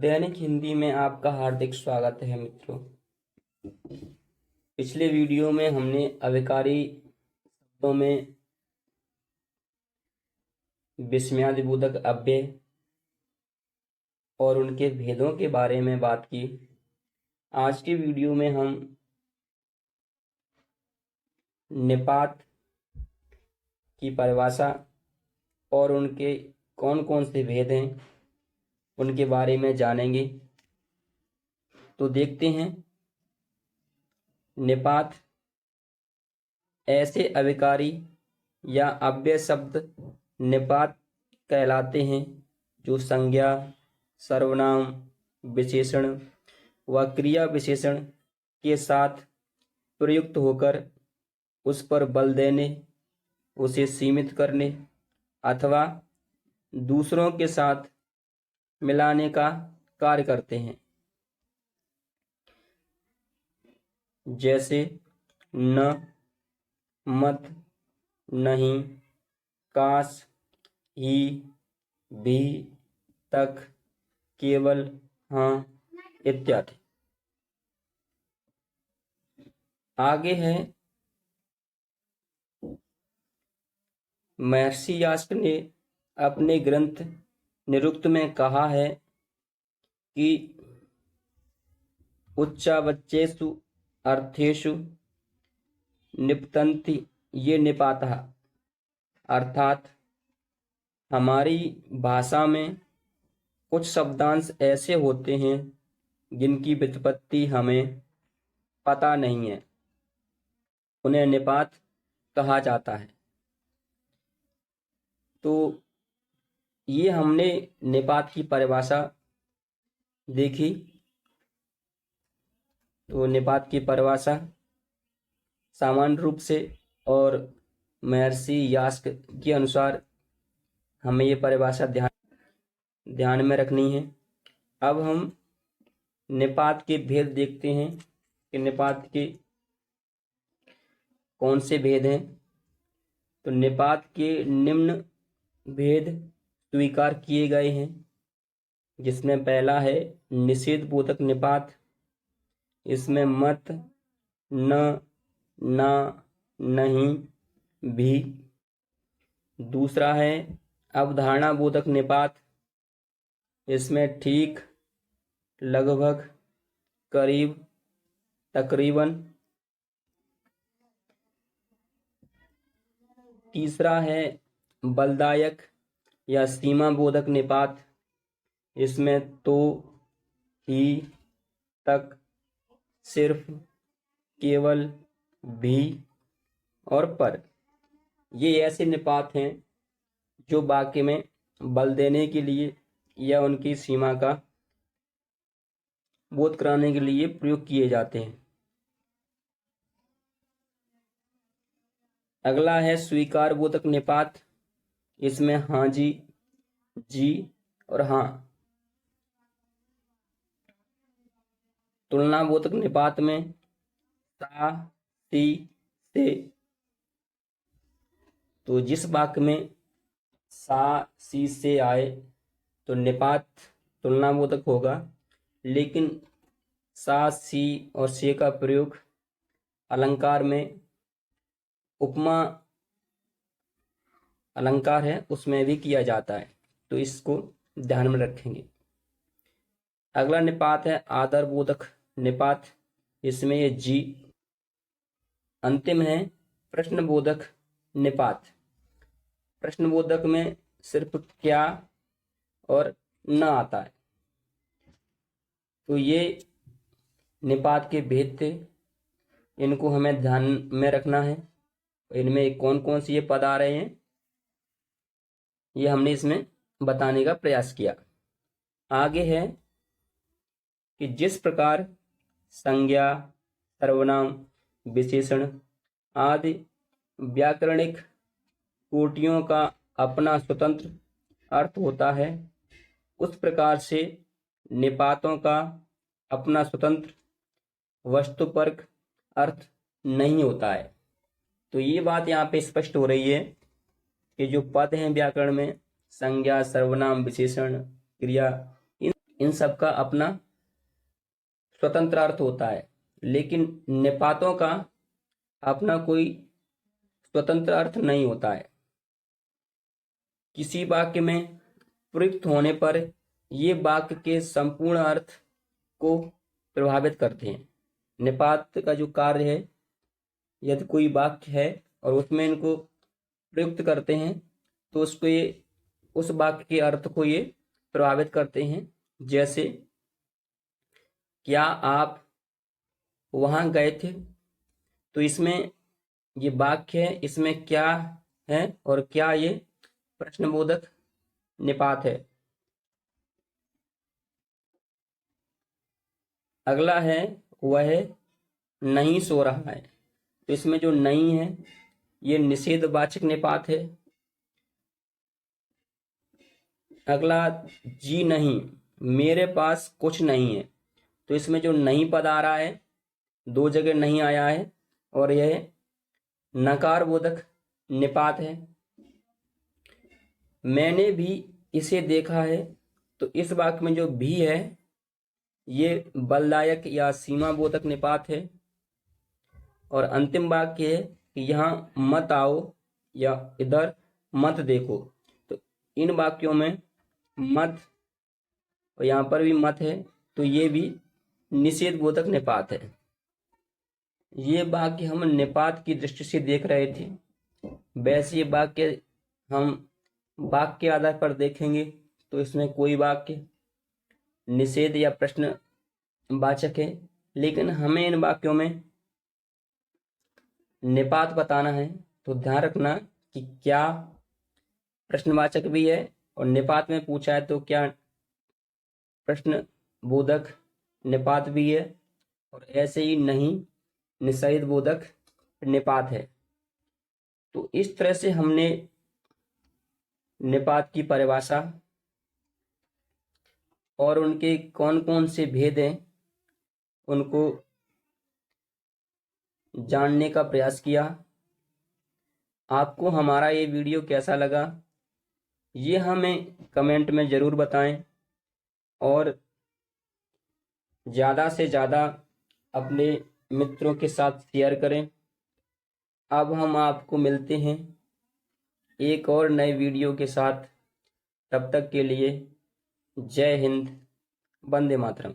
दैनिक हिंदी में आपका हार्दिक स्वागत है मित्रों। पिछले वीडियो में हमने अविकारी शब्दों में विस्मयादिबोधक अव्यय और उनके भेदों के बारे में बात की। आज की वीडियो में हम निपात की परिभाषा और उनके कौन कौन से भेद हैं उनके बारे में जानेंगे। तो देखते हैं। निपात ऐसे अविकारी या अव्यय शब्द निपात कहलाते हैं जो संज्ञा, सर्वनाम, विशेषण व क्रिया विशेषण के साथ प्रयुक्त होकर उस पर बल देने, उसे सीमित करने अथवा दूसरों के साथ मिलाने का कार्य करते हैं। जैसे न, मत, नहीं, काश, ही, भी, तक, केवल, हाँ इत्यादि। आगे है महर्षि यास्क ने अपने ग्रंथ निरुक्त में कहा है कि उच्चावचेषु अर्थेषु निपतन्ति ये निपातः, अर्थात हमारी भाषा में कुछ शब्दांश ऐसे होते हैं जिनकी व्युत्पत्ति हमें पता नहीं है, उन्हें निपात कहा जाता है। तो ये हमने निपात की परिभाषा देखी। तो निपात की परिभाषा सामान्य रूप से और महर्षि यास्क के अनुसार हमें ये परिभाषा ध्यान में रखनी है। अब हम निपात के भेद देखते हैं कि निपात के कौन से भेद हैं। तो निपात के निम्न भेद स्वीकार किए गए हैं, जिसमें पहला है निषेध बोधक निपात। इसमें मत, न, ना, नहीं, भी। दूसरा है अवधारणा बोधक निपात। इसमें ठीक, लगभग, करीब, तकरीबन। तीसरा है बलदायक या सीमा बोधक निपात। इसमें तो, ही, तक, सिर्फ, केवल, भी और पर। ये ऐसे निपात हैं जो वाक्य में बल देने के लिए या उनकी सीमा का बोध कराने के लिए प्रयोग किए जाते हैं। अगला है स्वीकार बोधक निपात। इसमें हाँ जी, जी और हाँ। तुलना बोधक निपात में सा, सी, से। तो जिस वाक्य में सा, सी, से आए तो निपात तुलना बोधक होगा, लेकिन सा, सी और से का प्रयोग अलंकार में, उपमा अलंकार है उसमें भी किया जाता है, तो इसको ध्यान में रखेंगे। अगला निपात है आदर बोधक निपात। इसमें ये जी। अंतिम है प्रश्न बोधक निपात। प्रश्न बोधक में सिर्फ क्या और न आता है। तो ये निपात के भेद थे, इनको हमें ध्यान में रखना है। इनमें कौन कौन से ये पद आ रहे हैं ये हमने इसमें बताने का प्रयास किया। आगे है कि जिस प्रकार संज्ञा, सर्वनाम, विशेषण आदि व्याकरणिक कोटियों का अपना स्वतंत्र अर्थ होता है, उस प्रकार से निपातों का अपना स्वतंत्र वस्तुपरक अर्थ नहीं होता है। तो ये बात यहाँ पे स्पष्ट हो रही है कि जो पद हैं व्याकरण में, संज्ञा, सर्वनाम, विशेषण, क्रिया, इन सब का अपना स्वतंत्र अर्थ होता है, लेकिन निपातों का अपना कोई स्वतंत्र अर्थ नहीं होता है। किसी वाक्य में प्रयुक्त होने पर ये वाक्य के संपूर्ण अर्थ को प्रभावित करते हैं। निपात का जो कार्य है, यदि कोई वाक्य है और उसमें इनको प्रयुक्त करते हैं तो उसको ये उस वाक्य के अर्थ को ये प्रभावित करते हैं। जैसे क्या आप वहां गए थे, तो इसमें ये वाक्य है, इसमें क्या है और क्या ये प्रश्नबोधक निपात है। अगला है वह नहीं सो रहा है, तो इसमें जो नहीं है ये निषेधवाचक निपात है। अगला जी नहीं, मेरे पास कुछ नहीं है, तो इसमें जो नहीं पद आ रहा है, दो जगह नहीं आया है और यह नकार बोधक निपात है। मैंने भी इसे देखा है, तो इस वाक्य में जो भी है ये बलदायक या सीमा बोधक निपात है। और अंतिम वाक्य है कि यहाँ मत आओ या इधर मत देखो, तो इन वाक्यों में मत और यहाँ पर भी मत है, तो ये भी निषेध बोधक निपात है। ये वाक्य हम निपात की दृष्टि से देख रहे थे, वैसे ये वाक्य हम वाक्य के आधार पर देखेंगे तो इसमें कोई वाक्य निषेध या प्रश्न वाचक है, लेकिन हमें इन वाक्यों में निपात बताना है, तो ध्यान रखना कि क्या प्रश्नवाचक भी है और निपात में पूछा है तो क्या प्रश्न बोधक निपात भी है, और ऐसे ही नहीं निषेध बोधक निपात है। तो इस तरह से हमने निपात की परिभाषा और उनके कौन कौन से भेद हैं उनको जानने का प्रयास किया। आपको हमारा ये वीडियो कैसा लगा ये हमें कमेंट में ज़रूर बताएं और ज़्यादा से ज़्यादा अपने मित्रों के साथ शेयर करें। अब हम आपको मिलते हैं एक और नए वीडियो के साथ, तब तक के लिए जय हिंद, वंदे मातरम।